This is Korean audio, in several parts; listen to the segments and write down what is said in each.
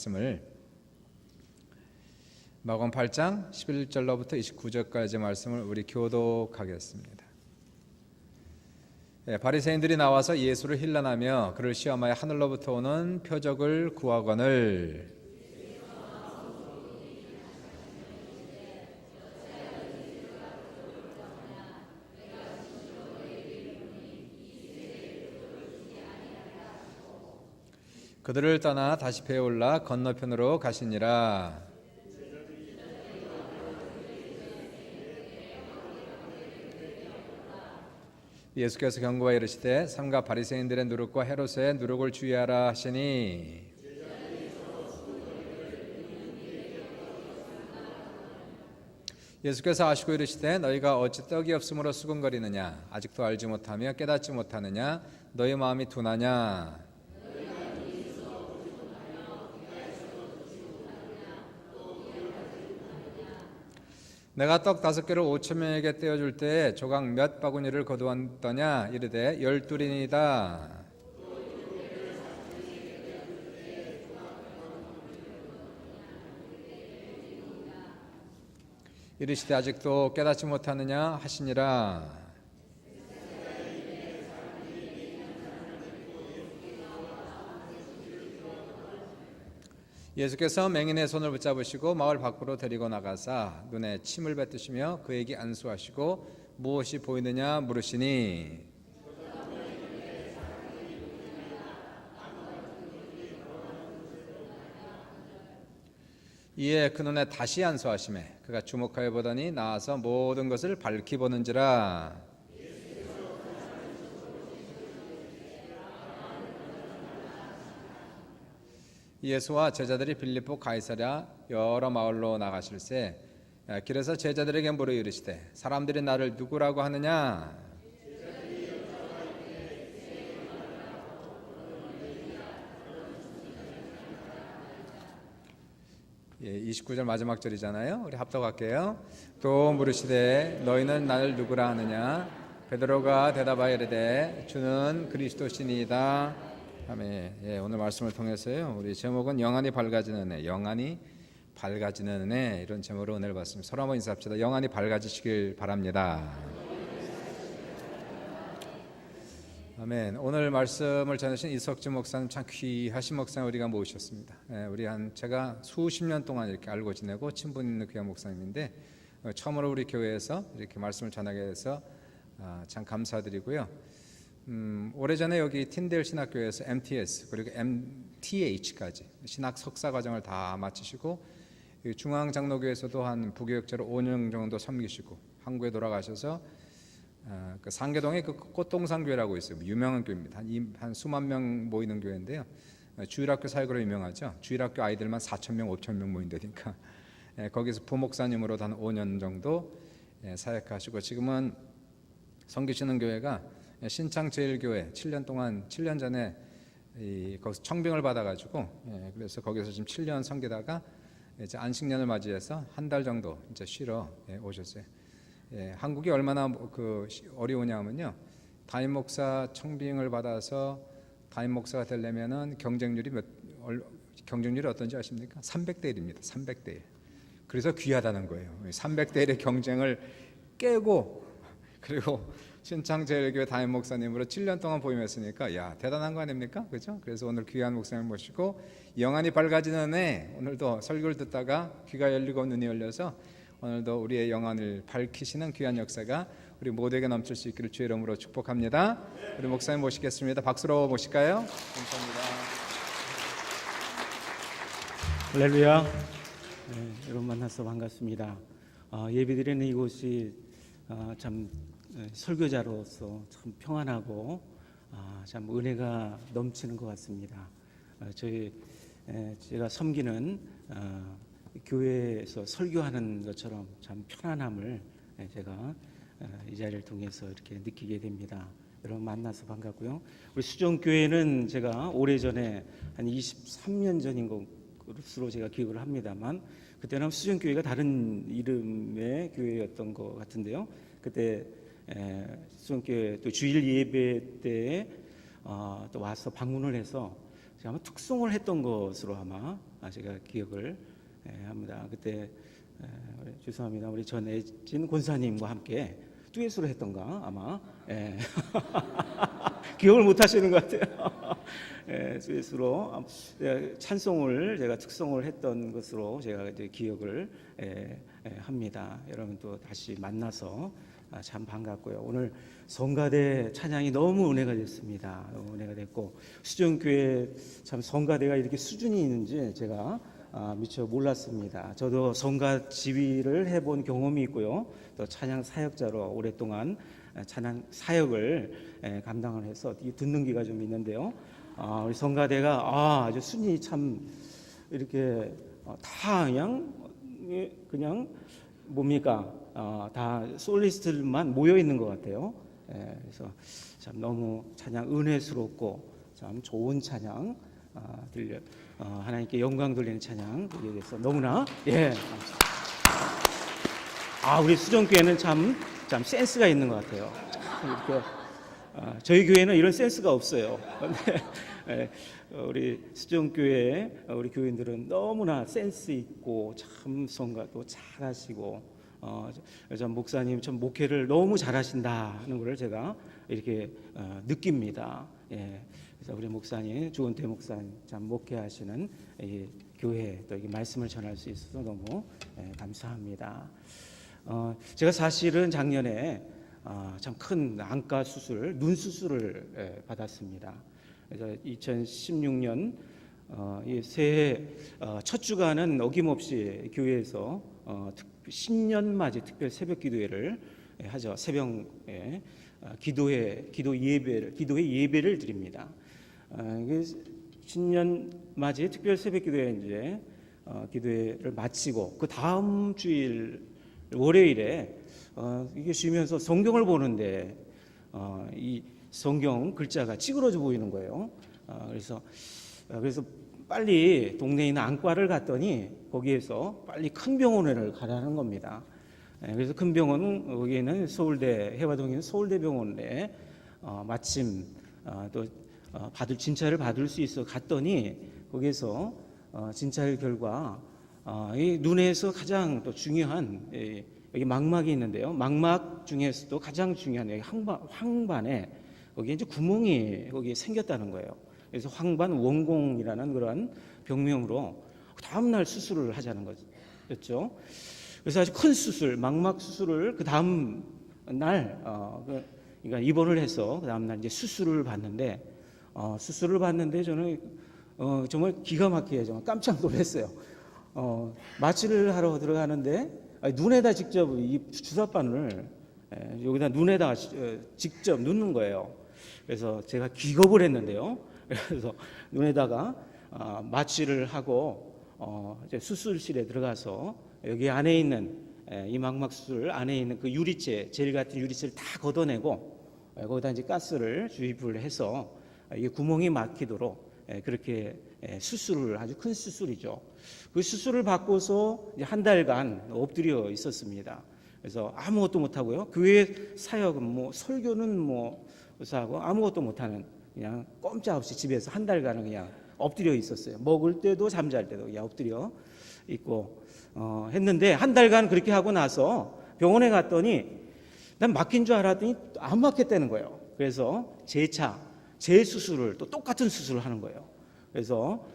말씀을 마가복음 8장 11절로부터 29절까지 말씀을 우리 교독하겠습니다. 바리새인들이 나와서 예수를 힐난하며 그를 시험하여 하늘로부터 오는 표적을 구하거늘 그들을 떠나 다시 배에 올라 건너편으로 가시니라. 예수께서 경고하여 이르시되 삼가 바리새인들의 누룩과 헤롯의 누룩을 주의하라 하시니 예수께서 아시고 이르시되 너희가 어찌 떡이 없으므로 수군거리느냐 아직도 알지 못하며 깨닫지 못하느냐 너희 마음이 둔하냐 내가 떡 5개를 5,000명에게 떼어줄 때에 조각 몇 바구니를 거두었더냐 이르되 12이니이다. 이르시되 아직도 깨닫지 못하느냐 하시니라. 예수께서 맹인의 손을 붙잡으시고 마을 밖으로 데리고 나가사 눈에 침을 뱉으시며 그에게 안수하시고 무엇이 보이느냐 물으시니 이에 그 눈에 다시 안수하시매 그가 주목하여 보더니 나와서 모든 것을 밝히 보는지라. 예수와 제자들이 빌립보 가이사랴 여러 마을로 나가실새 길에서 제자들에게 물어 이르시되 사람들이 나를 누구라고 하느냐. 29절 마지막 절이잖아요. 우리 합독할게요. 또 물으시되 너희는 나를 누구라 하느냐. 베드로가 대답하여 이르되 주는 그리스도시니이다. 아멘. 오늘 말씀을 통해서요. 우리 제목은 영안이 밝아지는 애, 영안이 밝아지는 애 이런 제목으로 은혜를 받습니다. 서로 한번 인사합시다. 영안이 밝아지시길 바랍니다. 아멘. 오늘 말씀을 전하신 이석주 목사님 참 귀하신 목사님 우리가 모셨습니다. 제가 수십 년 동안 이렇게 알고 지내고 친분 있는 귀한 목사님인데 처음으로 우리 교회에서 이렇게 말씀을 전하게 돼서 참 감사드리고요. 오래전에 여기 틴데일 신학교에서 MTS 그리고 MTH까지 신학 석사 과정을 다 마치시고 중앙장로교에서도 한 부교육자로 5년 정도 섬기시고 한국에 돌아가셔서 그 상계동에 그 꽃동산교회라고 있어요. 유명한 교회입니다. 한 수만 명 모이는 교회인데요. 주일학교 사역으로 유명하죠. 주일학교 아이들만 4,000명, 5,000명 모인다니까. 거기서 부목사님으로 한 5년 정도 사역하시고 지금은 섬기시는 교회가 신창제일교회 7년 전에 거기서 청빙을 받아가지고 그래서 거기서 지금 7년 섬기다가 이제 안식년을 맞이해서 한 달 정도 이제 쉬러 오셨어요. 한국이 얼마나 어려우냐면요. 담임 목사 청빙을 받아서 담임 목사가 되려면은 경쟁률이 어떤지 아십니까? 300대 1입니다. 300대 1. 그래서 귀하다는 거예요. 300대 1의 경쟁을 깨고 그리고 신창제일교회 담임 목사님으로 7년 동안 보임했으니까 야 대단한 거 아닙니까? 그렇죠? 그래서 오늘 귀한 목사님 모시고 영안이 밝아지는 애 오늘도 설교를 듣다가 귀가 열리고 눈이 열려서 오늘도 우리의 영안을 밝히시는 귀한 역사가 우리 모두에게 넘칠 수 있기를 주의 이름으로 축복합니다. 우리 목사님 모시겠습니다. 박수로 모실까요? 감사합니다. 할렐루야. 여러분 만나서 반갑습니다. 예배드리는 이곳이 참 설교자로서 참 평안하고 참 은혜가 넘치는 것 같습니다. 제가 섬기는 교회에서 설교하는 것처럼 참 편안함을 제가 이 자리를 통해서 이렇게 느끼게 됩니다. 여러분 만나서 반갑고요. 우리 수정교회는 제가 오래전에 한 23년 전인 것으로 제가 기억을 합니다만 그때는 수정교회가 다른 이름의 교회였던 것 같은데요. 그때 수정교회 또 주일 예배 때 또 와서 방문을 해서 아마 특송을 했던 것으로 아마 제가 기억을 합니다. 그때 죄송합니다. 우리 전혜진 권사님과 함께 듀엣으로 했던가 아마 기억을 못 하시는 것 같아요. 듀엣으로 찬송을 제가 특송을 했던 것으로 제가 이제 기억을 합니다. 여러분 또 다시 만나서 참 반갑고요. 오늘 성가대 찬양이 너무 은혜가 됐습니다. 너무 은혜가 됐고 수정교회 참 성가대가 이렇게 수준이 있는지 제가 미처 몰랐습니다. 저도 성가 지휘를 해본 경험이 있고요. 또 찬양 사역자로 오랫동안 찬양 사역을 감당을 해서 듣는 기가 좀 있는데요. 우리 성가대가 아주 순위 참 이렇게 다 그냥 뭡니까? 다 솔리스트만 모여 있는 것 같아요. 그래서 참 너무 찬양 은혜스럽고 참 좋은 찬양 하나님께 영광 돌리는 찬양 드리게 돼서 너무나 우리 수정교회는 참 센스가 있는 것 같아요. 이렇게 저희 교회는 이런 센스가 없어요. 근데 우리 수정교회 우리 교인들은 너무나 센스 있고 참 성가도 잘하시고 참 목사님 참 목회를 너무 잘하신다는 것을 제가 이렇게 느낍니다. 그래서 우리 목사님 주은태 목사님 참 목회하시는 이 교회 또 이 말씀을 전할 수 있어서 너무 감사합니다. 제가 사실은 작년에 참 큰 안과 수술, 눈 수술을 받았습니다. 그래서 2016년 이 새해 첫 주간은 어김없이 교회에서 신년맞이 특별 새벽 기도회를 하죠. 새벽에 기도회 예배를 드립니다. 신년맞이 특별 새벽 기도회 이제 기도회를 마치고 그 다음 주일 월요일에 이게 쉬면서 성경을 보는데 이 성경 글자가 찌그러져 보이는 거예요. 그래서 빨리 동네에 있는 안과를 갔더니 거기에서 빨리 큰 병원을 가라는 겁니다. 그래서 큰 병원은 거기에는 서울대 해화동에 있는 서울대병원에 마침 또 진찰을 받을 수 있어 갔더니 거기에서 진찰 결과 이 눈에서 가장 또 중요한 여기 망막이 있는데요. 망막 중에서도 가장 중요한 여기 황반에 거기에 이제 구멍이 거기에 생겼다는 거예요. 그래서 황반 원공이라는 그런 병명으로 다음 날 수술을 하자는 거였죠. 그래서 아주 큰 수술, 망막 수술을 그 다음 날 그러니까 입원을 해서 그 다음 날 이제 수술을 받는데 저는 정말 기가 막히게 정말 깜짝 놀랐어요. 마취를 하러 들어가는데 눈에다 직접 이 주사바늘 여기다 눈에다 직접 넣는 거예요. 그래서 제가 기겁을 했는데요. 그래서 눈에다가 마취를 하고 이제 수술실에 들어가서 여기 안에 있는 이 망막 수술 안에 있는 그 유리체, 젤 같은 유리체를 다 걷어내고 거기다 이제 가스를 주입을 해서 이게 구멍이 막히도록 그렇게 수술을 아주 큰 수술이죠. 그 수술을 받고서 이제 한 달간 엎드려 있었습니다. 그래서 아무것도 못 하고요. 교회 사역은 뭐 설교는 뭐 하고 아무것도 못 하는 그냥 꼼짝없이 집에서 한 달간은 그냥 엎드려 있었어요. 먹을 때도 잠잘 때도 그냥 엎드려 있고 했는데 한 달간 그렇게 하고 나서 병원에 갔더니 난 막힌 줄 알았더니 안 막혔다는 거예요. 그래서 재수술을 또 똑같은 수술을 하는 거예요. 그래서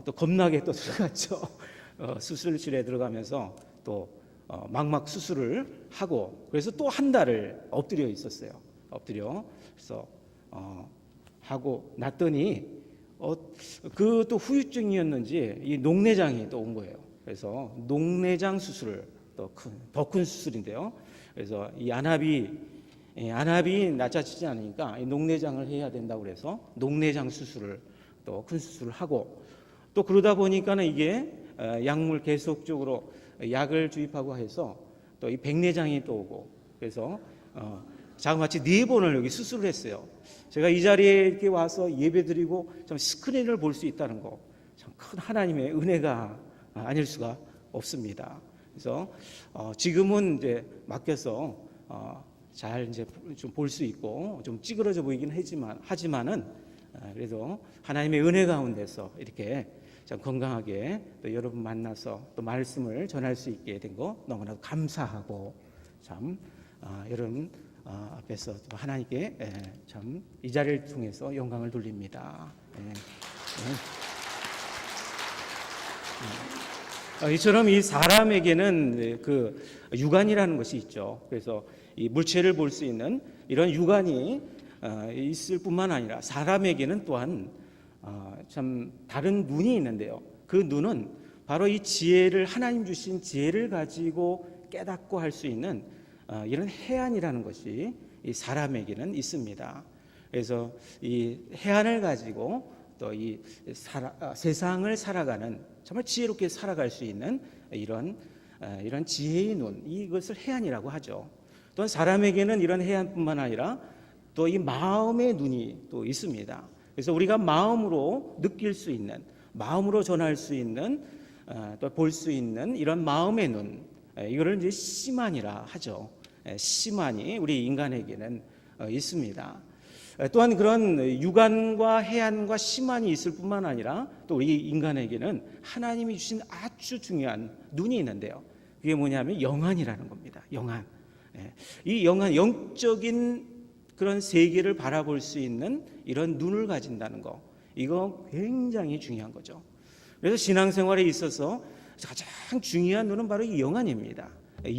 또 겁나게 또 들어갔죠. 수술실에 들어가면서 또 망막 수술을 하고 그래서 또 한 달을 엎드려 있었어요. 그래서 하고 났더니 그 또 후유증이었는지 이 녹내장이 또 온 거예요. 그래서 녹내장 수술을 더 큰 수술인데요. 그래서 이 안압이 낮아지지 않으니까 이 녹내장을 해야 된다고 그래서 녹내장 수술을 또 큰 수술을 하고 또 그러다 보니까는 이게 약물 계속적으로 약을 주입하고 해서 또 이 백내장이 또 오고 그래서 자그마치 4번을 여기 수술을 했어요. 제가 이 자리에 이렇게 와서 예배드리고 참 스크린을 볼 수 있다는 거 참 큰 하나님의 은혜가 아닐 수가 없습니다. 그래서 지금은 이제 맡겨서 잘 이제 좀 볼 수 있고 좀 찌그러져 보이긴 하지만은 그래도 하나님의 은혜 가운데서 이렇게 참 건강하게 또 여러분 만나서 또 말씀을 전할 수 있게 된 거 너무나도 감사하고 참 여러분 앞에서 또 하나님께 참 이 자리를 통해서 영광을 돌립니다. 이처럼 이 사람에게는 그 육안이라는 것이 있죠. 그래서 이 물체를 볼 수 있는 이런 육안이 있을 뿐만 아니라 사람에게는 또한 참 다른 눈이 있는데요. 그 눈은 바로 이 지혜를 하나님 주신 지혜를 가지고 깨닫고 할 수 있는 이런 해안이라는 것이 이 사람에게는 있습니다. 그래서 이 해안을 가지고 또 이 세상을 살아가는 정말 지혜롭게 살아갈 수 있는 이런 지혜의 눈, 이것을 해안이라고 하죠. 또한 사람에게는 이런 해안뿐만 아니라 또 이 마음의 눈이 또 있습니다. 그래서 우리가 마음으로 느낄 수 있는, 마음으로 전할 수 있는, 또 볼 수 있는 이런 마음의 눈, 이거를 이제 시만이라 하죠. 시만이 우리 인간에게는 있습니다. 또한 그런 육안과 해안과 시만이 있을 뿐만 아니라 또 우리 인간에게는 하나님이 주신 아주 중요한 눈이 있는데요. 그게 뭐냐면 영안이라는 겁니다. 영안. 이 영안, 영적인 그런 세계를 바라볼 수 있는 이런 눈을 가진다는 거, 이거 굉장히 중요한 거죠. 그래서 신앙생활에 있어서 가장 중요한 눈은 바로 이 영안입니다.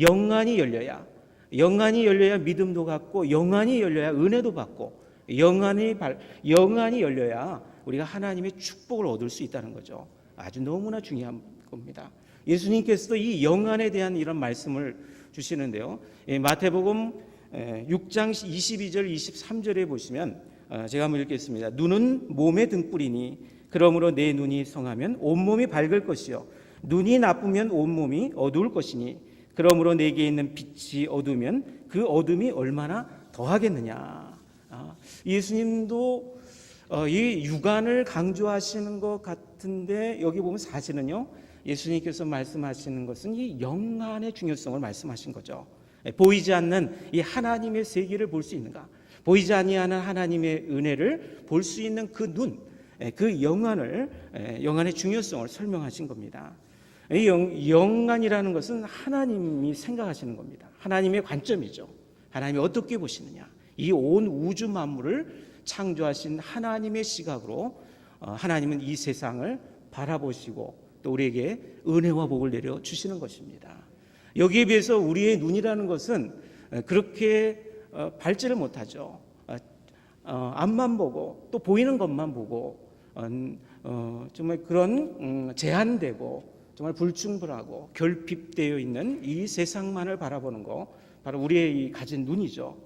영안이 열려야 믿음도 갖고, 영안이 열려야 은혜도 받고, 영안이 열려야 우리가 하나님의 축복을 얻을 수 있다는 거죠. 아주 너무나 중요한 겁니다. 예수님께서도 이 영안에 대한 이런 말씀을 주시는데요. 마태복음 6장 22절 23절에 보시면 제가 한번 읽겠습니다. 눈은 몸의 등불이니 그러므로 내 눈이 성하면 온몸이 밝을 것이요 눈이 나쁘면 온몸이 어두울 것이니 그러므로 내게 있는 빛이 어두우면 그 어둠이 얼마나 더하겠느냐. 예수님도 이 육안을 강조하시는 것 같은데 여기 보면 사실은요, 예수님께서 말씀하시는 것은 이 영안의 중요성을 말씀하신 거죠. 보이지 않는 이 하나님의 세계를 볼 수 있는가, 보이지 아니하는 하나님의 은혜를 볼 수 있는 그 눈, 그 영안의 중요성을 설명하신 겁니다. 이 영안이라는 것은 하나님이 생각하시는 겁니다. 하나님의 관점이죠. 하나님이 어떻게 보시느냐, 이 온 우주 만물을 창조하신 하나님의 시각으로 하나님은 이 세상을 바라보시고 또 우리에게 은혜와 복을 내려 주시는 것입니다. 여기에 비해서 우리의 눈이라는 것은 그렇게 밝지를 못하죠. 앞만 보고 또 보이는 것만 보고 정말 그런 제한되고 정말 불충분하고 결핍되어 있는 이 세상만을 바라보는 거, 바로 우리의 이 가진 눈이죠.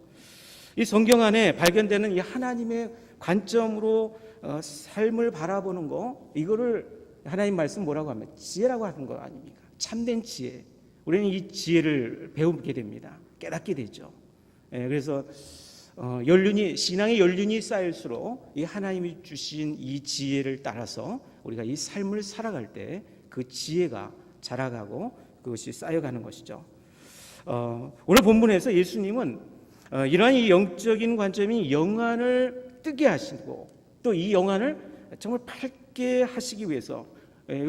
이 성경 안에 발견되는 이 하나님의 관점으로 삶을 바라보는 거, 이거를 하나님 말씀 뭐라고 하면 지혜라고 하는 거 아닙니까? 참된 지혜. 우리는 이 지혜를 배우게 됩니다. 깨닫게 되죠. 그래서 신앙의 연륜이 쌓일수록 이 하나님이 주신 이 지혜를 따라서 우리가 이 삶을 살아갈 때 그 지혜가 자라가고 그것이 쌓여가는 것이죠. 오늘 본문에서 예수님은 이러한 이 영적인 관점인 영안을 뜨게 하시고 또 이 영안을 정말 밝게 하시기 위해서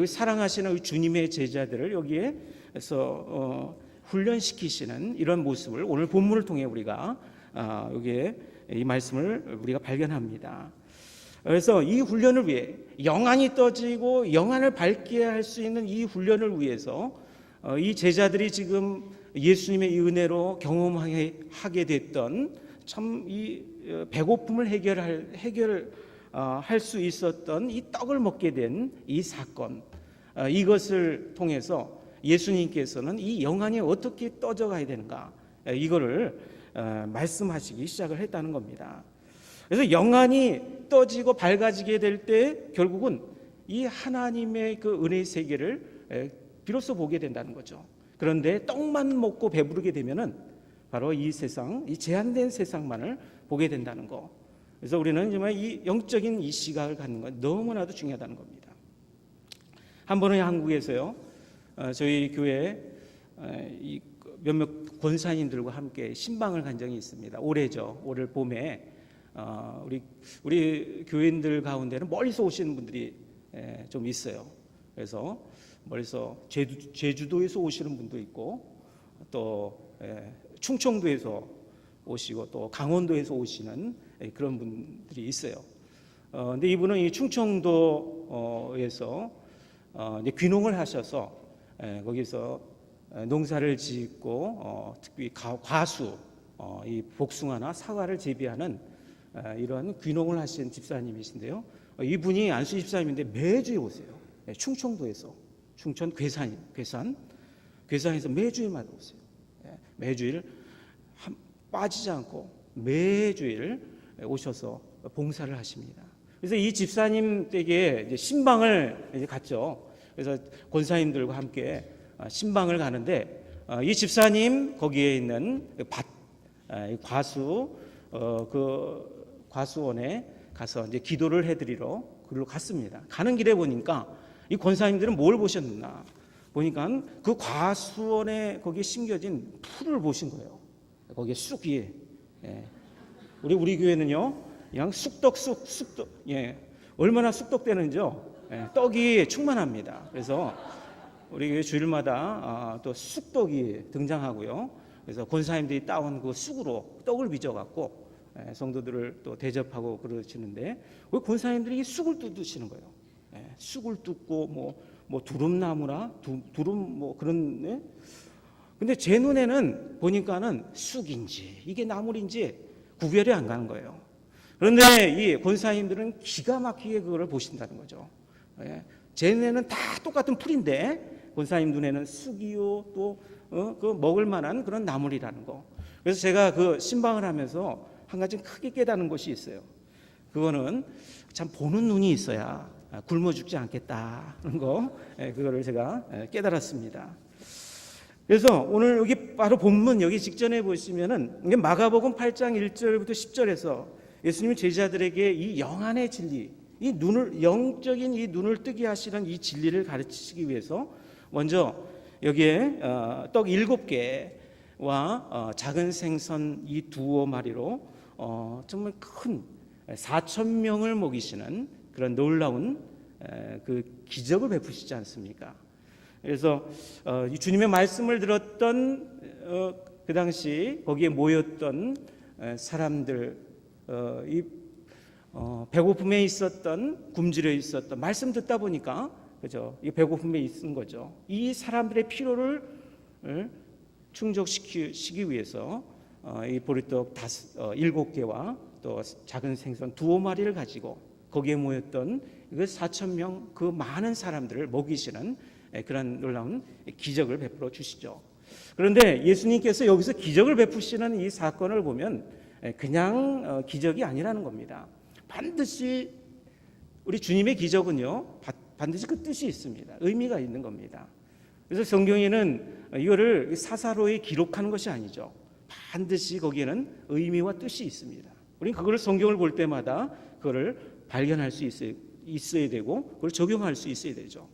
사랑하시는 주님의 제자들을 여기에서 훈련시키시는 이런 모습을 오늘 본문을 통해 우리가 여기에 이 말씀을 우리가 발견합니다. 그래서 이 훈련을 위해 영안이 떠지고 영안을 밝게 할 수 있는 이 훈련을 위해서 이 제자들이 지금 예수님의 이 은혜로 경험하게 됐던 참 이 배고픔을 해결할 수 있었던 이 떡을 먹게 된 이 사건, 이것을 통해서 예수님께서는 이 영안이 어떻게 떠져가야 되는가, 이거를 말씀하시기 시작을 했다는 겁니다. 그래서 영안이 떠지고 밝아지게 될 때 결국은 이 하나님의 그 은혜의 세계를 비로소 보게 된다는 거죠. 그런데 떡만 먹고 배부르게 되면은 바로 이 세상, 이 제한된 세상만을 보게 된다는 거. 그래서 우리는 정말 이 영적인 이 시각을 갖는 건 너무나도 중요하다는 겁니다. 한 번은 한국에서요, 저희 교회 이 몇몇 권사님들과 함께 신방을 간 적이 있습니다. 올해죠. 올 봄에 우리 교인들 가운데는 멀리서 오시는 분들이 좀 있어요. 그래서 멀리서 제주도에서 오시는 분도 있고 또 충청도에서 오시고 또 강원도에서 오시는 그런 분들이 있어요. 근데 이분은 이 충청도에서 이제 귀농을 하셔서 거기서 농사를 짓고 특히 과수, 이 복숭아나 사과를 재배하는 이런 귀농을 하신 집사님이신데요. 이분이 안수 집사님인데 매주에 오세요. 충청도에서 충청 괴산에서 매주일마다 오세요. 매주일 빠지지 않고 매주일 오셔서 봉사를 하십니다. 그래서 이 집사님 댁에 이제 신방을 이제 갔죠. 그래서 권사님들과 함께 신방을 가는데 이 집사님 거기에 있는 과수 그 과수원에 가서 이제 기도를 해드리러 그리로 갔습니다. 가는 길에 보니까 이 권사님들은 뭘 보셨나 보니까 그 과수원에 거기에 심겨진 풀을 보신 거예요. 거기에 쑥 위에 우리 교회는요 그냥 쑥떡 얼마나 쑥떡되는지요. 떡이 충만합니다. 그래서 우리 교회 주일마다 또 쑥떡이 등장하고요. 그래서 권사님들이 따온 그 쑥으로 떡을 빚어갖고 성도들을 또 대접하고 그러시는데 왜 권사님들이 이 쑥을 뜯으시는 거예요? 쑥을 뜯고 뭐 두릅나무나 두릅 뭐 그런. 근데 제 눈에는 보니까는 쑥인지 이게 나물인지 구별이 안 가는 거예요. 그런데 이 권사님들은 기가 막히게 그거를 보신다는 거죠. 제 눈에는 다 똑같은 풀인데 권사님 눈에는 쑥이요 또 그 먹을 만한 그런 나물이라는 거. 그래서 제가 그 신방을 하면서 한 가지 크게 깨닫는 것이 있어요. 그거는 참 보는 눈이 있어야 굶어 죽지 않겠다는 거. 그거를 제가 깨달았습니다. 그래서 오늘 여기 바로 본문 여기 직전에 보시면은 이게 마가복음 8장 1절부터 10절에서 예수님이 제자들에게 이 영안의 진리, 이 눈을 영적인 이 눈을 뜨게 하시는 이 진리를 가르치시기 위해서 먼저 여기에 떡 7개와 작은 생선 이 두어 마리로 정말 큰 4,000명을 먹이시는 그런 놀라운 그 기적을 베푸시지 않습니까? 그래서 이 주님의 말씀을 들었던 그 당시 거기에 모였던 사람들, 이 배고픔에 있었던 굶주려 있었던 말씀 듣다 보니까 그죠? 이 배고픔에 있은 거죠. 이 사람들의 필요를 충족시키기 위해서 이 보리떡 7개와 또 작은 생선 두어 마리를 가지고 거기에 모였던 그 4,000명 그 많은 사람들을 먹이시는 그런 놀라운 기적을 베풀어 주시죠. 그런데 예수님께서 여기서 기적을 베푸시는 이 사건을 보면 그냥 기적이 아니라는 겁니다. 반드시 우리 주님의 기적은요 반드시 그 뜻이 있습니다. 의미가 있는 겁니다. 그래서 성경에는 이거를 사사로이 기록하는 것이 아니죠. 반드시 거기에는 의미와 뜻이 있습니다. 우리는 그걸 성경을 볼 때마다 그거를 발견할 수 있어야 되고 그걸 적용할 수 있어야 되죠.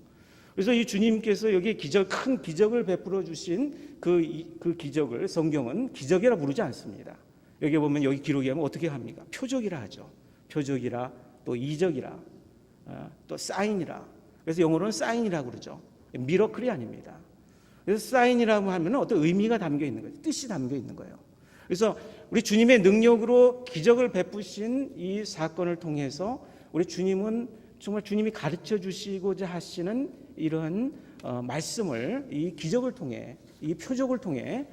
그래서 이 주님께서 여기 큰 기적을 베풀어 주신 그 기적을 성경은 기적이라 부르지 않습니다. 여기 보면 여기 기록이 하면 어떻게 합니까? 표적이라 하죠. 표적이라 또 이적이라 또 사인이라. 그래서 영어로는 사인이라고 그러죠. 미러클이 아닙니다. 그래서 사인이라고 하면 어떤 의미가 담겨 있는 거예요. 뜻이 담겨 있는 거예요. 그래서 우리 주님의 능력으로 기적을 베푸신 이 사건을 통해서 우리 주님은 정말 주님이 가르쳐 주시고자 하시는 이런 말씀을 이 기적을 통해 이 표적을 통해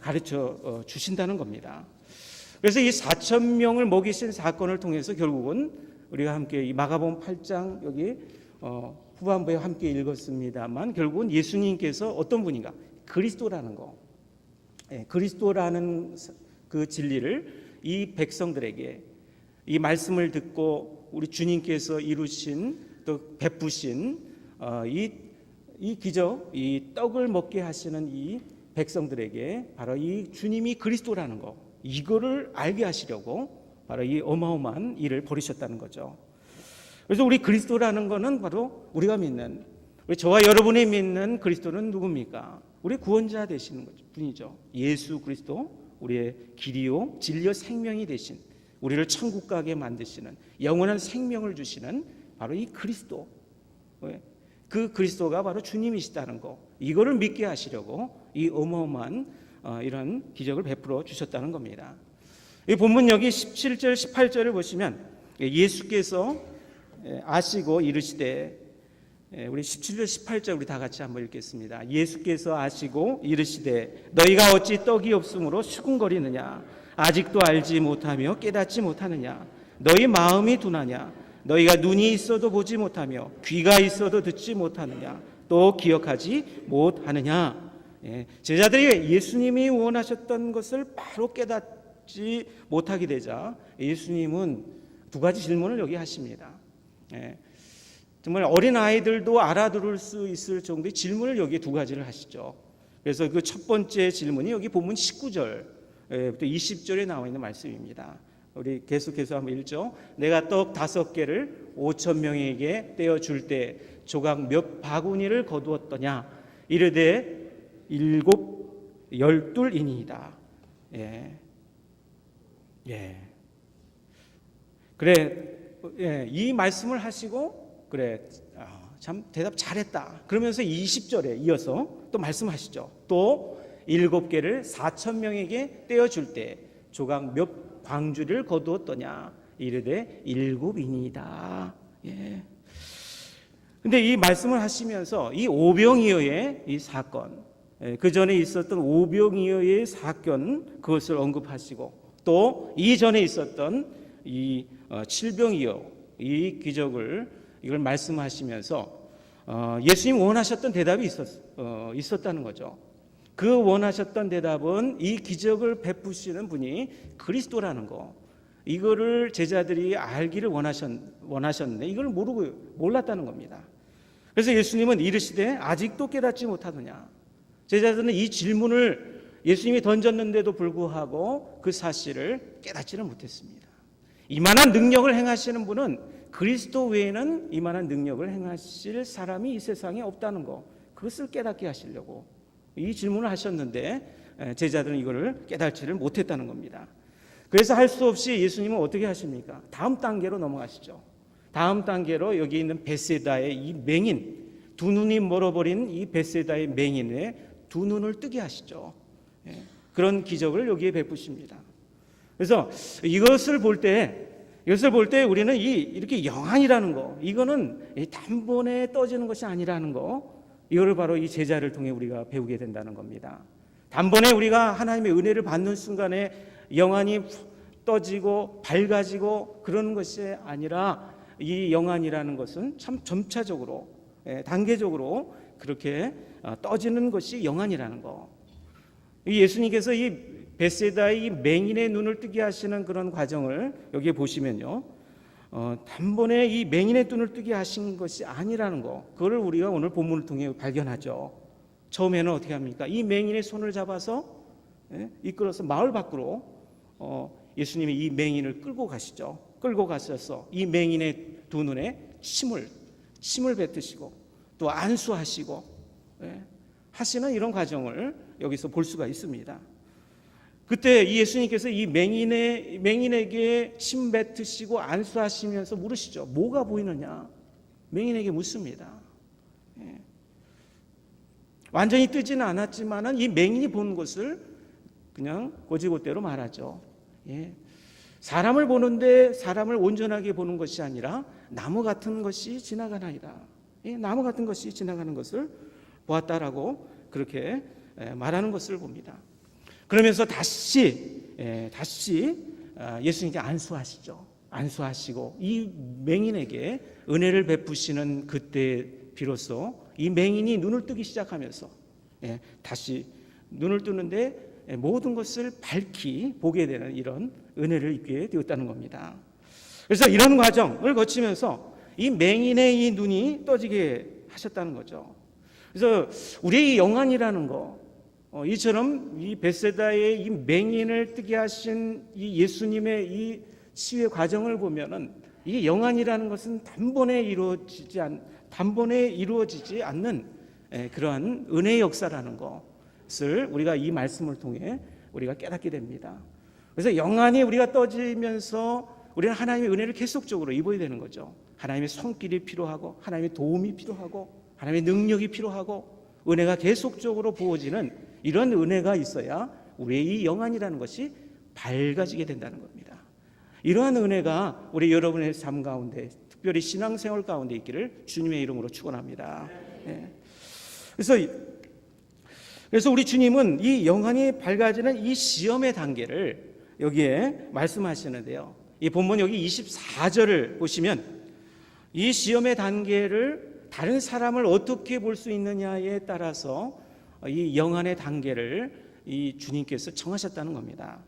가르쳐 주신다는 겁니다. 그래서 이 4,000명을 먹이신 사건을 통해서 결국은 우리가 함께 이 마가복음 8장 여기 후반부에 함께 읽었습니다만 결국은 예수님께서 어떤 분인가? 그리스도라는 거. 그리스도라는 그 진리를 이 백성들에게 이 말씀을 듣고 우리 주님께서 이루신 또 베푸신 이 기적, 이 떡을 먹게 하시는 이 백성들에게 바로 이 주님이 그리스도라는 거 이거를 알게 하시려고 바로 이 어마어마한 일을 벌이셨다는 거죠. 그래서 우리 그리스도라는 거는 바로 우리가 믿는 우리 저와 여러분이 믿는 그리스도는 누굽니까? 우리 구원자 되시는 분이죠. 예수 그리스도 우리의 길이요 진리요 생명이 되신 우리를 천국 가게 만드시는 영원한 생명을 주시는 바로 이 그리스도 그 그리스도가 바로 주님이시다는 거, 이거를 믿게 하시려고 이 어마어마한 이런 기적을 베풀어 주셨다는 겁니다. 이 본문 여기 17절 18절을 보시면 예수께서 아시고 이르시되, 우리 17절 18절 우리 다 같이 한번 읽겠습니다. 예수께서 아시고 이르시되 너희가 어찌 떡이 없으므로 수군거리느냐, 아직도 알지 못하며 깨닫지 못하느냐, 너희 마음이 둔하냐, 너희가 눈이 있어도 보지 못하며 귀가 있어도 듣지 못하느냐, 또 기억하지 못하느냐. 제자들이 예수님이 원하셨던 것을 바로 깨닫지 못하게 되자 예수님은 두 가지 질문을 여기 하십니다. 정말 어린 아이들도 알아들을 수 있을 정도의 질문을 여기 두 가지를 하시죠. 그래서 그 첫 번째 질문이 여기 본문 19절부터 20절에 나와 있는 말씀입니다. 우리 계속해서 한번 읽죠. 내가 떡 5개를 5,000명에게 떼어 줄 때 조각 몇 바구니를 거두었더냐, 이르되 7 12이니이다. 그래, 이 말씀을 하시고 그래, 참 대답 잘했다. 그러면서 20절에 이어서 또 말씀하시죠. 또 7개를 4,000명에게 떼어 줄 때 조각 몇 광주를 거두었더냐, 이르되 7이니이다. 근데 이 말씀을 하시면서 이 오병이어의 이 사건, 그 전에 있었던 오병이어의 사건, 그것을 언급하시고 또 이전에 있었던 이 칠병이어 이 기적을 이걸 말씀하시면서 예수님 원하셨던 대답이 있었다는 거죠. 그 원하셨던 대답은 이 기적을 베푸시는 분이 그리스도라는 거, 이거를 제자들이 알기를 원하셨는데 이걸 몰랐다는 겁니다. 그래서 예수님은 이르시되 아직도 깨닫지 못하느냐. 제자들은 이 질문을 예수님이 던졌는데도 불구하고 그 사실을 깨닫지를 못했습니다. 이만한 능력을 행하시는 분은 그리스도 외에는 이만한 능력을 행하실 사람이 이 세상에 없다는 거, 그것을 깨닫게 하시려고 이 질문을 하셨는데 제자들은 이거를 깨닫지를 못했다는 겁니다. 그래서 할 수 없이 예수님은 어떻게 하십니까? 다음 단계로 넘어가시죠. 다음 단계로 여기 있는 벳세다의 이 맹인, 두 눈이 멀어버린 이 벳세다의 맹인의 두 눈을 뜨게 하시죠. 그런 기적을 여기에 베푸십니다. 그래서 이것을 볼 때 우리는 이렇게 영안이라는 거, 이거는 단번에 떠지는 것이 아니라는 거, 이거를 바로 이 제자를 통해 우리가 배우게 된다는 겁니다. 단번에 우리가 하나님의 은혜를 받는 순간에 영안이 떠지고 밝아지고 그러는 것이 아니라 이 영안이라는 것은 참 점차적으로, 단계적으로 그렇게 떠지는 것이 영안이라는 거. 예수님께서 이 벳세다의 이 맹인의 눈을 뜨게 하시는 그런 과정을 여기에 보시면요, 단번에 이 맹인의 눈을 뜨게 하신 것이 아니라는 거, 그거를 우리가 오늘 본문을 통해 발견하죠. 처음에는 어떻게 합니까? 이 맹인의 손을 잡아서 이끌어서 마을 밖으로 예수님이 이 맹인을 끌고 가시죠. 끌고 가셔서 이 맹인의 두 눈에 침을 뱉으시고 또 안수하시고 하시는 이런 과정을 여기서 볼 수가 있습니다. 그때 이 예수님께서 이 맹인에게 침 뱉으시고 안수하시면서 물으시죠. 뭐가 보이느냐? 맹인에게 묻습니다. 완전히 뜨지는 않았지만 이 맹인이 본 것을 그냥 고지고대로 말하죠. 사람을 보는데 사람을 온전하게 보는 것이 아니라 나무 같은 것이 지나가나이다. 나무 같은 것이 지나가는 것을 보았다라고 그렇게 말하는 것을 봅니다. 그러면서 다시 예수님께 안수하시죠. 안수하시고 이 맹인에게 은혜를 베푸시는 그때 비로소 이 맹인이 눈을 뜨기 시작하면서 다시 눈을 뜨는데 모든 것을 밝히 보게 되는 이런 은혜를 입게 되었다는 겁니다. 그래서 이런 과정을 거치면서 이 맹인의 이 눈이 떠지게 하셨다는 거죠. 그래서 우리의 이 영안이라는 거, 이처럼 이 벳세다의 이 맹인을 뜨게 하신 이 예수님의 이 치유의 과정을 보면은 이 영안이라는 것은 단번에 이루어지지 않는 그러한 은혜의 역사라는 것을 우리가 이 말씀을 통해 우리가 깨닫게 됩니다. 그래서 영안이 우리가 떠지면서 우리는 하나님의 은혜를 계속적으로 입어야 되는 거죠. 하나님의 손길이 필요하고 하나님의 도움이 필요하고 하나님의 능력이 필요하고 은혜가 계속적으로 부어지는 이런 은혜가 있어야 우리의 이 영안이라는 것이 밝아지게 된다는 겁니다. 이러한 은혜가 우리 여러분의 삶 가운데, 특별히 신앙생활 가운데 있기를 주님의 이름으로 축원합니다. 예. 그래서 우리 주님은 이 영안이 밝아지는 이 시험의 단계를 여기에 말씀하시는데요. 이 본문 여기 24절을 보시면 이 시험의 단계를 다른 사람을 어떻게 볼 수 있느냐에 따라서 이 영안의 단계를 이 주님께서 정하셨다는 겁니다.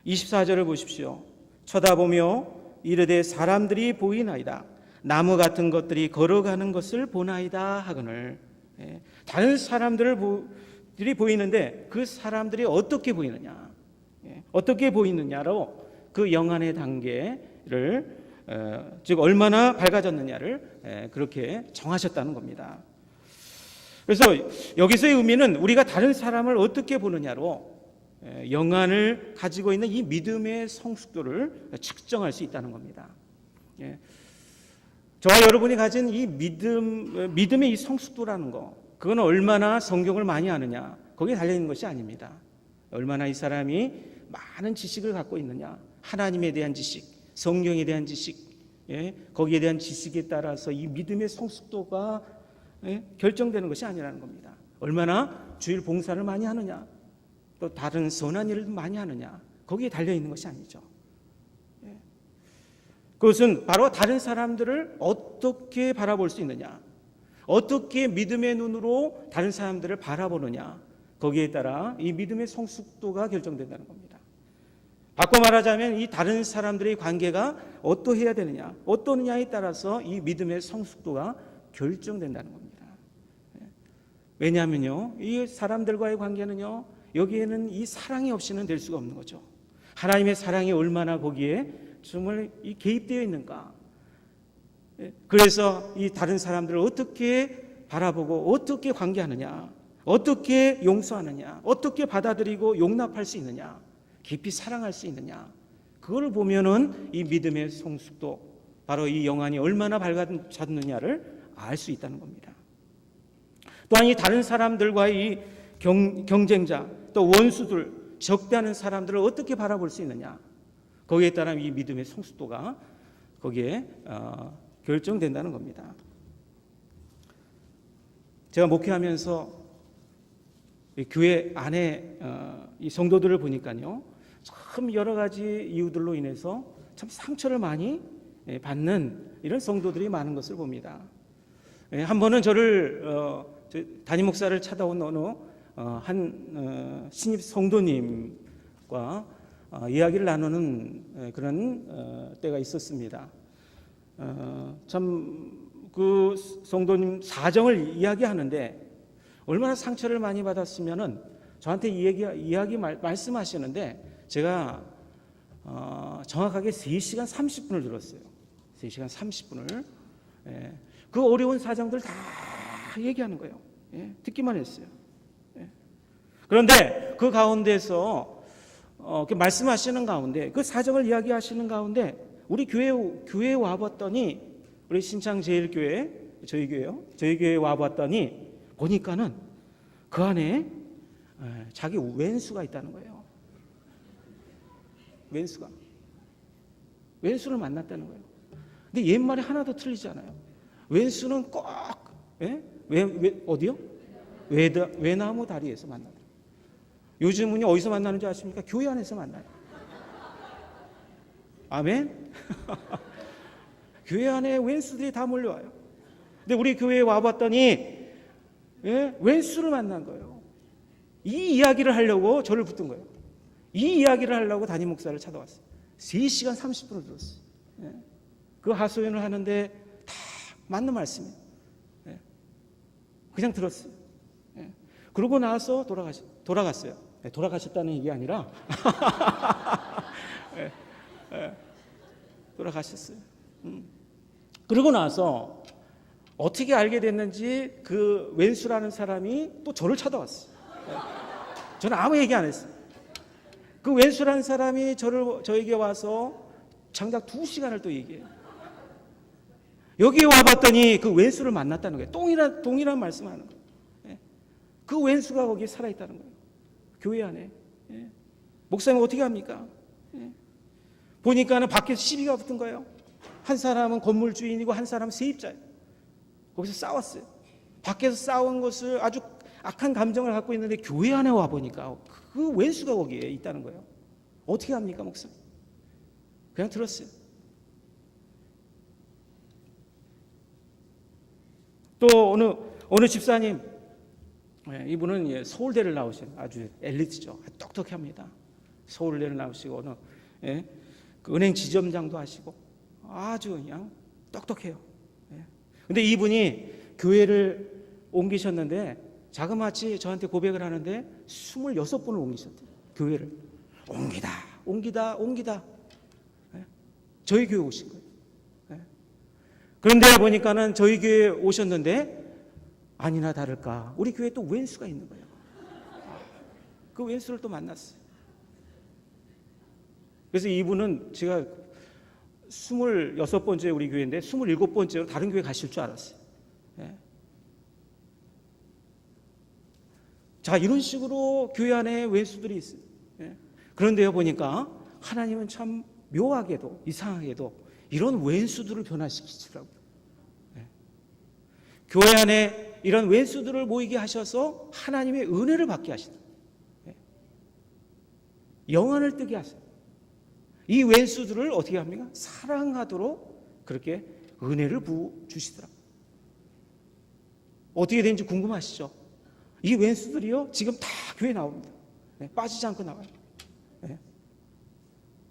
24절을 보십시오. 쳐다보며 이르되 사람들이 보이나이다. 나무 같은 것들이 걸어가는 것을 보나이다 하거늘. 다른 사람들이 보이는데 그 사람들이 어떻게 보이느냐, 어떻게 보이느냐로 그 영안의 단계를 즉 얼마나 밝아졌느냐를 그렇게 정하셨다는 겁니다. 그래서 여기서의 의미는 우리가 다른 사람을 어떻게 보느냐로 영안을 가지고 있는 이 믿음의 성숙도를 측정할 수 있다는 겁니다. 저와 여러분이 가진 이 믿음의 이 성숙도라는 거, 그건 얼마나 성경을 많이 아느냐, 거기에 달려있는 것이 아닙니다. 얼마나 이 사람이 많은 지식을 갖고 있느냐, 하나님에 대한 지식, 성경에 대한 지식, 거기에 대한 지식에 따라서 이 믿음의 성숙도가 결정되는 것이 아니라는 겁니다. 얼마나 주일 봉사를 많이 하느냐, 또 다른 선한 일을 많이 하느냐, 거기에 달려있는 것이 아니죠. 그것은 바로 다른 사람들을 어떻게 바라볼 수 있느냐, 어떻게 믿음의 눈으로 다른 사람들을 바라보느냐, 거기에 따라 이 믿음의 성숙도가 결정된다는 겁니다. 바꿔 말하자면 이 다른 사람들의 관계가 어떠해야 되느냐, 어떠느냐에 따라서 이 믿음의 성숙도가 결정된다는 겁니다. 왜냐하면요, 이 사람들과의 관계는요, 여기에는 이 사랑이 없이는 될 수가 없는 거죠. 하나님의 사랑이 얼마나 거기에 정말 개입되어 있는가. 그래서 이 다른 사람들을 어떻게 바라보고 어떻게 관계하느냐, 어떻게 용서하느냐, 어떻게 받아들이고 용납할 수 있느냐, 깊이 사랑할 수 있느냐, 그걸 보면은 이 믿음의 성숙도, 바로 이 영안이 얼마나 밝아졌느냐를 알 수 있다는 겁니다. 또한 이 다른 사람들과의 이 경쟁자, 또 원수들, 적대하는 사람들을 어떻게 바라볼 수 있느냐, 거기에 따라 이 믿음의 성숙도가 거기에 결정된다는 겁니다. 제가 목회하면서 이 교회 안에 이 성도들을 보니까요, 참 여러 가지 이유들로 인해서 참 상처를 많이 받는 이런 성도들이 많은 것을 봅니다. 한 번은 저를 담임 목사를 찾아온 어느 한 신입 성도님과 이야기를 나누는 그런 때가 있었습니다. 참 그 성도님 사정을 이야기하는데 얼마나 상처를 많이 받았으면은 저한테 말씀하시는데 제가 정확하게 3시간 30분을 들었어요. 3시간 30분을. 그 어려운 사정들 다 얘기하는 거예요. 듣기만 했어요. 그런데 그 가운데서 말씀하시는 가운데, 그 사정을 이야기하시는 가운데 우리 교회에 와봤더니, 우리 신창제일교회, 저희 교회에 와봤더니 보니까는 그 안에 자기 왼수가 있다는 거예요. 왼수를 만났다는 거예요. 근데 옛말이 하나도 틀리지 않아요. 왼수는 꼭 어디요? 외나무 다리에서 만나요. 요즘은요 어디서 만나는 줄 아십니까? 교회 안에서 만나요. 아멘. 교회 안에 왼수들이 다 몰려와요. 근데 우리 교회에 와봤더니 왼수를 만난 거예요. 이 이야기를 하려고 저를 붙든 거예요. 이 이야기를 하려고 담임 목사를 찾아왔어요. 3시간 30분을 들었어요. 그 하소연을 하는데 다 맞는 말씀이에요. 그냥 들었어요. 그러고 나서 돌아갔어요. 돌아가셨다는 얘기 아니라 돌아가셨어요. 그러고 나서 어떻게 알게 됐는지 그 왼수라는 사람이 또 저를 찾아왔어요. 저는 아무 얘기 안 했어요. 그 왼수라는 사람이 저에게 와서 장작 2시간을 또 얘기해요. 여기 와봤더니 그 왼수를 만났다는 거예요. 동일한 말씀하는 거예요. 예. 그 왼수가 거기에 살아있다는 거예요. 교회 안에. 예. 목사님 어떻게 합니까? 예. 보니까는 밖에서 시비가 붙은 거예요. 한 사람은 건물 주인이고 한 사람은 세입자예요. 거기서 싸웠어요. 밖에서 싸운 것을 아주 악한 감정을 갖고 있는데 교회 안에 와보니까 그 왼수가 거기에 있다는 거예요. 어떻게 합니까, 목사님? 그냥 들었어요. 또 어느 집사님, 이분은 서울대를 나오신 아주 엘리트죠. 똑똑합니다. 서울대를 나오시고 그 은행 지점장도 하시고 아주 그냥 똑똑해요. 근데 이분이 교회를 옮기셨는데 자그마치 저한테 고백을 하는데 26번을 옮기셨대요. 교회를 옮기다 저희 교회 오신 거예요. 그런데 보니까는 저희 교회 오셨는데 아니나 다를까 우리 교회에 또 왼수가 있는 거예요. 그 왼수를 또 만났어요. 그래서 이분은 제가 26번째 우리 교회인데 27번째로 다른 교회 가실 줄 알았어요. 자, 이런 식으로 교회 안에 왼수들이 있어요. 그런데요 보니까 하나님은 참 묘하게도 이상하게도 이런 왼수들을 변화시키시더라고요. 교회 안에 이런 왼수들을 모이게 하셔서 하나님의 은혜를 받게 하시다. 영안을 뜨게 하세요. 이 왼수들을 어떻게 합니까? 사랑하도록 그렇게 은혜를 부어주시더라고요. 어떻게 되는지 궁금하시죠? 이 왼수들이요 지금 다 교회에 나옵니다. 빠지지 않고 나와요.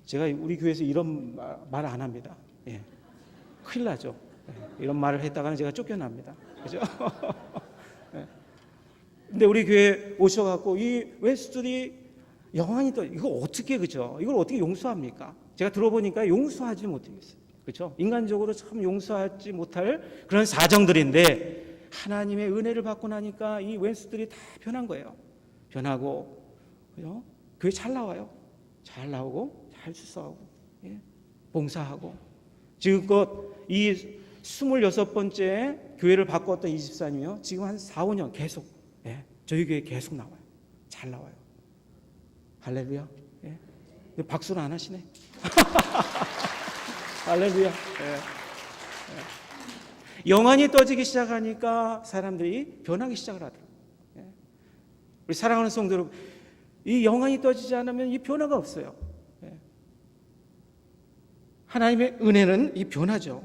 제가 우리 교회에서 이런 말 안 합니다. 큰일 나죠. 이런 말을 했다가는 제가 쫓겨납니다. 그죠? 근데 우리 교회 오셔갖고 이 왼수들이 영원히 또 이거 어떻게 그죠? 이걸 어떻게 용서합니까? 제가 들어보니까 용서하지 못하겠어요. 그렇죠? 인간적으로 참 용서하지 못할 그런 사정들인데 하나님의 은혜를 받고 나니까 이 왼수들이 다 변한 거예요. 변하고 그죠? 교회 잘 나와요. 잘 나오고 잘 출석하고 봉사하고 지금껏 이 26번째 교회를 바꿨던 이 집사님이요 지금 한 4, 5년 계속 저희 교회에 계속 나와요. 잘 나와요. 할렐루야. 박수는 안 하시네. 할렐루야. 영안이 떠지기 시작하니까 사람들이 변하기 시작을 하더라고요. 우리 사랑하는 성도 여러분, 이 영안이 떠지지 않으면 이 변화가 없어요. 하나님의 은혜는 이 변화죠.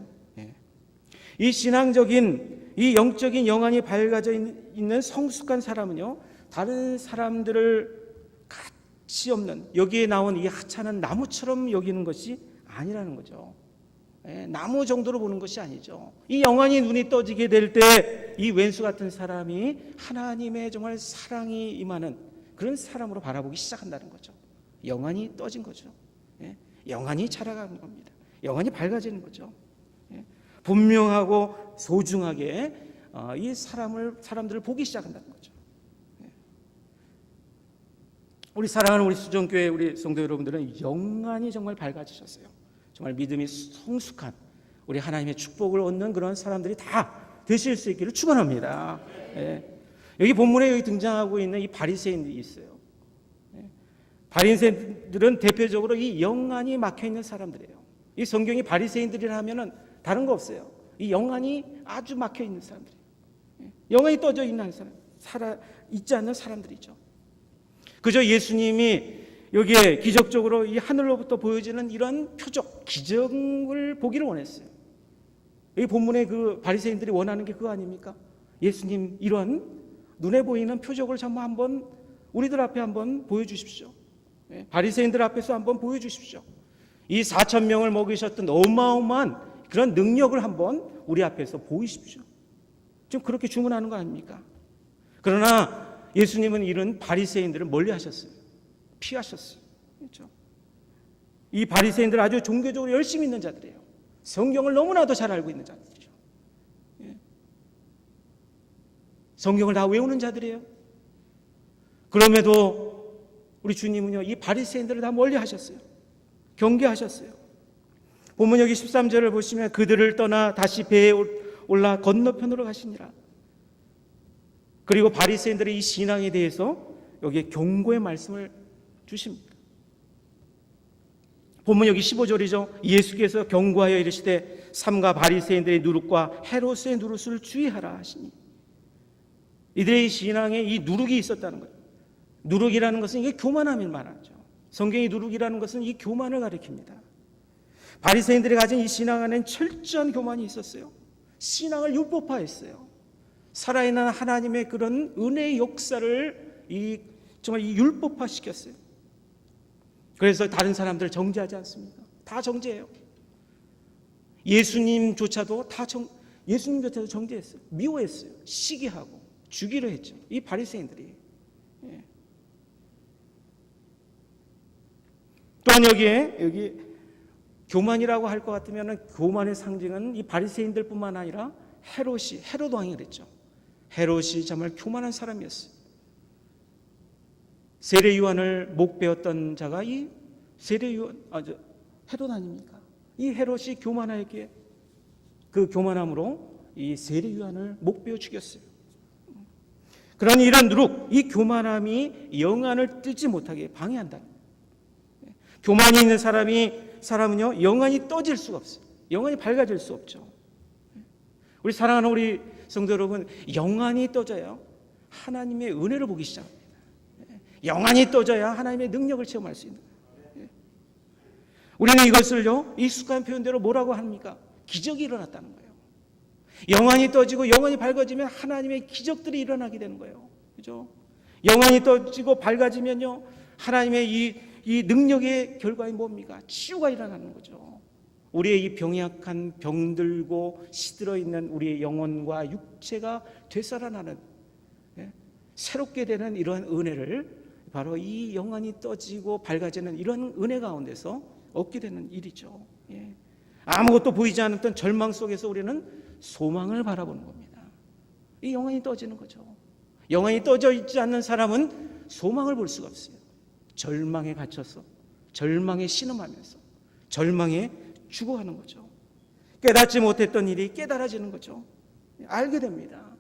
이 신앙적인 이 영적인 영안이 밝아져 있는 성숙한 사람은요 다른 사람들을 가치 없는 여기에 나온 이 하찮은 나무처럼 여기는 것이 아니라는 거죠. 나무 정도로 보는 것이 아니죠. 이 영안이 눈이 떠지게 될 때 이 왼수 같은 사람이 하나님의 정말 사랑이 임하는 그런 사람으로 바라보기 시작한다는 거죠. 영안이 떠진 거죠. 영안이 자라가는 겁니다. 영안이 밝아지는 거죠. 분명하고 소중하게 이 사람들을 보기 시작한다는 거죠. 우리 사랑하는 우리 수정교회 우리 성도 여러분들은 영안이 정말 밝아지셨어요. 정말 믿음이 성숙한 우리 하나님의 축복을 얻는 그런 사람들이 다 되실 수 있기를 축원합니다. 여기 본문에 여기 등장하고 있는 이 바리새인들이 있어요. 바리새인들은 대표적으로 이 영안이 막혀 있는 사람들이에요. 이 성경이 바리새인들이라 하면은 다른 거 없어요. 이 영안이 아주 막혀 있는 사람들이에요. 영안이 떠져 있는 사람, 있지 않는 사람들이죠. 그저 예수님이 여기에 기적적으로 이 하늘로부터 보여지는 이런 표적, 기적을 보기를 원했어요. 이 본문에 그 바리새인들이 원하는 게 그거 아닙니까? 예수님 이런 눈에 보이는 표적을 정말 한번 우리들 앞에 한번 보여주십시오. 바리새인들 앞에서 한번 보여주십시오. 이 4,000명을 먹이셨던 어마어마한 그런 능력을 한번 우리 앞에서 보이십시오. 지금 그렇게 주문하는 거 아닙니까? 그러나 예수님은 이런 바리새인들을 멀리하셨어요. 피하셨어요. 그렇죠? 이 바리새인들 아주 종교적으로 열심히 있는 자들이에요. 성경을 너무나도 잘 알고 있는 자들이죠. 성경을 다 외우는 자들이에요. 그럼에도 우리 주님은요 이 바리새인들을 다 멀리하셨어요. 경계하셨어요. 본문 여기 13절을 보시면 그들을 떠나 다시 배에 올라 건너편으로 가시니라. 그리고 바리새인들의 이 신앙에 대해서 여기에 경고의 말씀을 주십니다. 본문 여기 15절이죠. 예수께서 경고하여 이르시되 삼가 바리새인들의 누룩과 헤롯의 누룩을 주의하라 하시니, 이들의 신앙에 이 누룩이 있었다는 거예요. 누룩이라는 것은 이게 교만함을 말하죠. 성경의 누룩이라는 것은 이 교만을 가리킵니다. 바리새인들이 가진 이 신앙 안에는 철저한 교만이 있었어요. 신앙을 율법화했어요. 살아있는 하나님의 그런 은혜의 역사를 정말 율법화 시켰어요. 그래서 다른 사람들을 정죄하지 않습니다. 다 정죄해요. 예수님조차도 정죄했어요. 미워했어요. 시기하고 죽이려 했죠. 이 바리새인들이. 또한 여기 교만이라고 할 것 같으면 교만의 상징은 이 바리새인들뿐만 아니라 헤롯 왕이 그랬죠. 헤롯이 정말 교만한 사람이었어요. 세례 요한을 목베었던 자가 이 헤롯 아닙니까? 이 헤롯이 교만하게 그 교만함으로 이 세례 요한을 목베어 죽였어요. 그러니 이런 누룩, 이 교만함이 영안을 뜨지 못하게 방해한다. 교만이 있는 사람은요 영안이 떠질 수가 없어요. 영안이 밝아질 수 없죠. 우리 사랑하는 우리 성도 여러분, 영안이 떠져야 하나님의 은혜를 보기 시작합니다. 영안이 떠져야 하나님의 능력을 체험할 수 있는 거예요. 우리는 이것을요 익숙한 표현대로 뭐라고 합니까? 기적이 일어났다는 거예요. 영안이 떠지고 영안이 밝아지면 하나님의 기적들이 일어나게 되는 거예요. 그죠? 영안이 떠지고 밝아지면요 하나님의 이 능력의 결과는 뭡니까? 치유가 일어나는 거죠. 우리의 이 병약한 병들고 시들어 있는 우리의 영혼과 육체가 되살아나는, 새롭게 되는 이러한 은혜를 바로 이 영안이 떠지고 밝아지는 이런 은혜 가운데서 얻게 되는 일이죠. 아무것도 보이지 않았던 절망 속에서 우리는 소망을 바라보는 겁니다. 이 영안이 떠지는 거죠. 영안이 떠져 있지 않는 사람은 소망을 볼 수가 없어요. 절망에 갇혀서 절망에 신음하면서 절망에 죽어가는 거죠. 깨닫지 못했던 일이 깨달아지는 거죠. 알게 됩니다.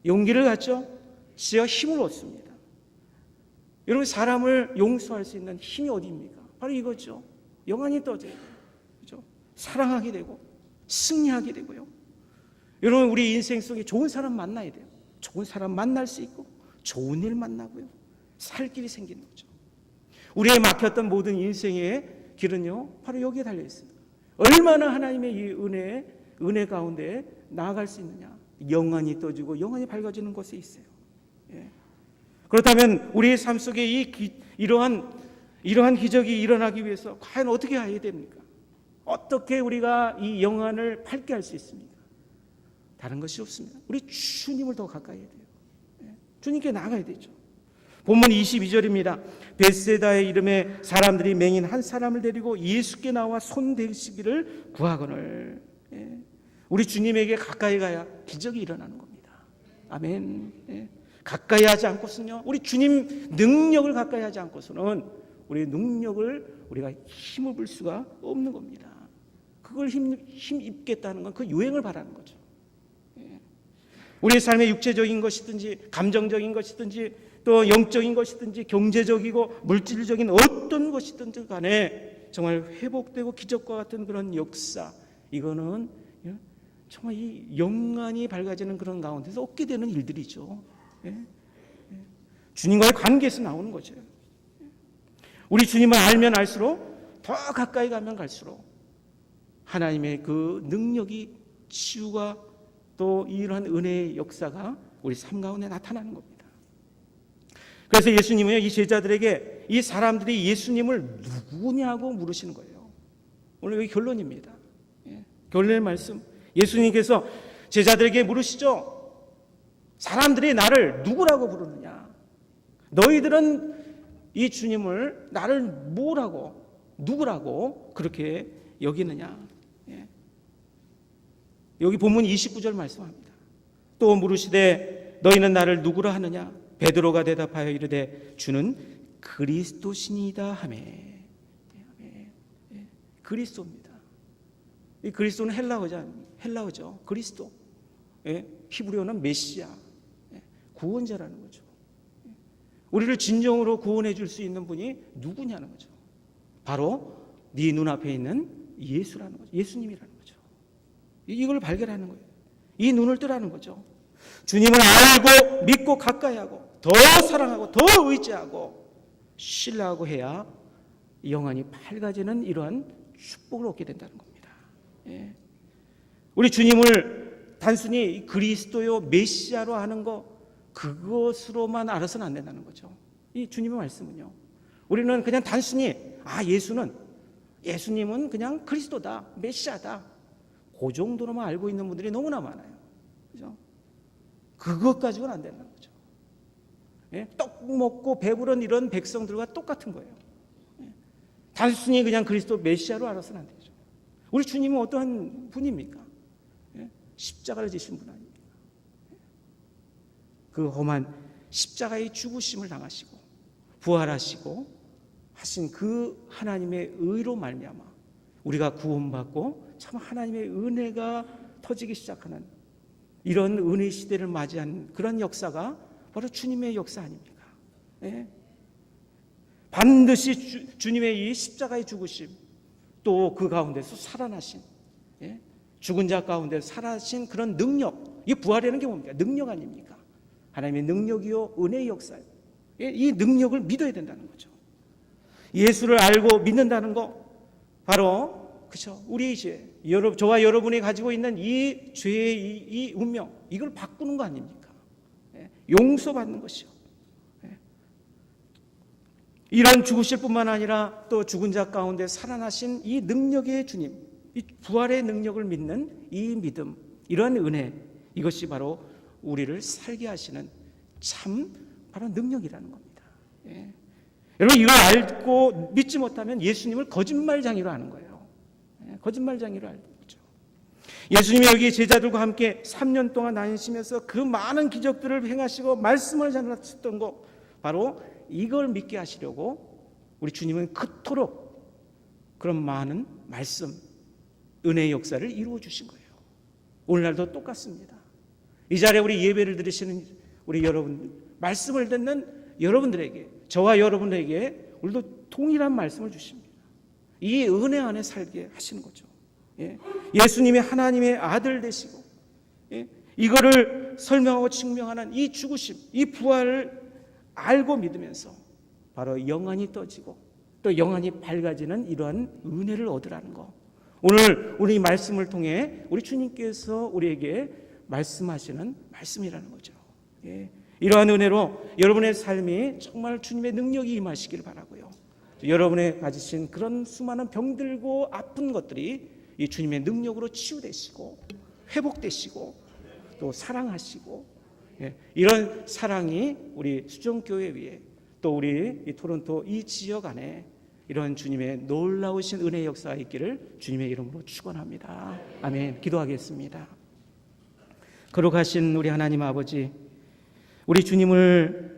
용기를 갖죠. 지어 힘을 얻습니다. 여러분, 사람을 용서할 수 있는 힘이 어디입니까? 바로 이거죠. 영안이 떠져요. 그렇죠? 사랑하게 되고 승리하게 되고요. 여러분, 우리 인생 속에 좋은 사람 만나야 돼요. 좋은 사람 만날 수 있고 좋은 일 만나고요. 살 길이 생기는 거죠. 우리의 막혔던 모든 인생의 길은요 바로 여기에 달려 있습니다. 얼마나 하나님의 이 은혜 가운데 나아갈 수 있느냐. 영안이 떠지고 영안이 밝아지는 곳에 있어요. 그렇다면 우리의 삶 속에 이러한 기적이 일어나기 위해서 과연 어떻게 해야 됩니까? 어떻게 우리가 이 영안을 밝게 할 수 있습니까? 다른 것이 없습니다. 우리 주님을 더 가까이 해야 돼요. 주님께 나가야 되죠. 본문 22절입니다. 벳세다의 이름에 사람들이 맹인 한 사람을 데리고 예수께 나와 손 대시기를 구하거늘. 우리 주님에게 가까이 가야 기적이 일어나는 겁니다. 아멘. 가까이 하지 않고서는요, 우리 주님 능력을 가까이 하지 않고서는 우리의 능력을 우리가 힘을 볼 수가 없는 겁니다. 그걸 힘 입겠다는 건 그 유행을 바라는 거죠. 우리의 삶의 육체적인 것이든지 감정적인 것이든지 또 영적인 것이든지 경제적이고 물질적인 어떤 것이든지 간에 정말 회복되고 기적과 같은 그런 역사, 이거는 정말 이 영안이 밝아지는 그런 가운데서 얻게 되는 일들이죠. 주님과의 관계에서 나오는 거죠. 우리 주님을 알면 알수록, 더 가까이 가면 갈수록 하나님의 그 능력이, 치유가 또 이러한 은혜의 역사가 우리 삶 가운데 나타나는 겁니다. 그래서 예수님은 이 제자들에게 이 사람들이 예수님을 누구냐고 물으시는 거예요. 오늘 여기 결론입니다. 결론의 말씀. 예수님께서 제자들에게 물으시죠. 사람들이 나를 누구라고 부르느냐? 너희들은 이 주님을 나를 뭐라고, 누구라고 그렇게 여기느냐? 여기 본문 29절 말씀합니다. 또 물으시되 너희는 나를 누구라 하느냐? 베드로가 대답하여 이르되 주는 그리스도시니이다 하매. 그리스도입니다. 이 그리스도는 헬라어죠. 그리스도. 예? 히브리어는 메시아. 예? 구원자라는 거죠. 우리를 진정으로 구원해 줄 수 있는 분이 누구냐는 거죠. 바로 네 눈앞에 있는 예수라는 거죠. 예수님이라는 거죠. 이걸 발견하는 거예요. 이 눈을 뜨라는 거죠. 주님을 알고 믿고 가까이 하고 더 사랑하고 더 의지하고 신뢰하고 해야 영안이 밝아지는 이러한 축복을 얻게 된다는 겁니다. 예. 우리 주님을 단순히 그리스도요 메시아로 하는 거 그것으로만 알아서는 안 된다는 거죠. 이 주님의 말씀은요. 우리는 그냥 단순히 예수님은 그냥 그리스도다, 메시아다. 그 정도로만 알고 있는 분들이 너무나 많아요. 그죠? 그것 가지고는 안 된다는 거죠. 예? 떡 먹고 배부른 이런 백성들과 똑같은 거예요. 예? 단순히 그냥 그리스도 메시아로 알아서는 안 되죠. 우리 주님은 어떠한 분입니까? 예? 십자가를 지신 분 아닙니까? 그 험한 십자가의 죽으심을 당하시고 부활하시고 하신 그 하나님의 의로 말미암아 우리가 구원받고 참 하나님의 은혜가 터지기 시작하는 이런 은혜 시대를 맞이한 그런 역사가 바로 주님의 역사 아닙니까? 예? 반드시 주님의 이 십자가의 죽으심 또 그 가운데서 살아나신 예? 죽은 자 가운데 살아신 그런 능력 이 부활이라는 게 뭡니까? 능력 아닙니까? 하나님의 능력이요 은혜의 역사예요. 예? 이 능력을 믿어야 된다는 거죠. 예수를 알고 믿는다는 거 바로 그렇죠. 우리 이제 저와 여러분이 가지고 있는 이 죄의 이 운명 이걸 바꾸는 거 아닙니까? 예? 용서받는 것이요. 예? 이런 죽으실 뿐만 아니라 또 죽은 자 가운데 살아나신 이 능력의 주님, 이 부활의 능력을 믿는 이 믿음, 이러한 은혜 이것이 바로 우리를 살게 하시는 참 바로 능력이라는 겁니다. 예? 여러분 이걸 알고 믿지 못하면 예수님을 거짓말쟁이로 하는 거예요. 거짓말쟁이로 알고 있죠. 예수님이 여기 제자들과 함께 3년 동안 다니시면서 그 많은 기적들을 행하시고 말씀을 전하셨던 거 바로 이걸 믿게 하시려고 우리 주님은 그토록 그런 많은 말씀, 은혜의 역사를 이루어 주신 거예요. 오늘날도 똑같습니다. 이 자리에 우리 예배를 들으시는 우리 여러분, 말씀을 듣는 여러분들에게 저와 여러분에게 우리도 동일한 말씀을 주십니다. 이 은혜 안에 살게 하시는 거죠. 예. 예수님이 하나님의 아들 되시고 예. 이거를 설명하고 증명하는 이 죽으심, 이 부활을 알고 믿으면서 바로 영안이 떠지고 또 영안이 밝아지는 이러한 은혜를 얻으라는 거. 오늘 우리 말씀을 통해 우리 주님께서 우리에게 말씀하시는 말씀이라는 거죠. 예. 이러한 은혜로 여러분의 삶이 정말 주님의 능력이 임하시길 바라고요. 여러분의 가지신 그런 수많은 병들고 아픈 것들이 이 주님의 능력으로 치유되시고 회복되시고 또 사랑하시고 예, 이런 사랑이 우리 수정교회 위에 또 우리 이 토론토 이 지역 안에 이런 주님의 놀라우신 은혜의 역사가 있기를 주님의 이름으로 축원합니다. 아멘. 기도하겠습니다. 거룩하신 우리 하나님 아버지, 우리 주님을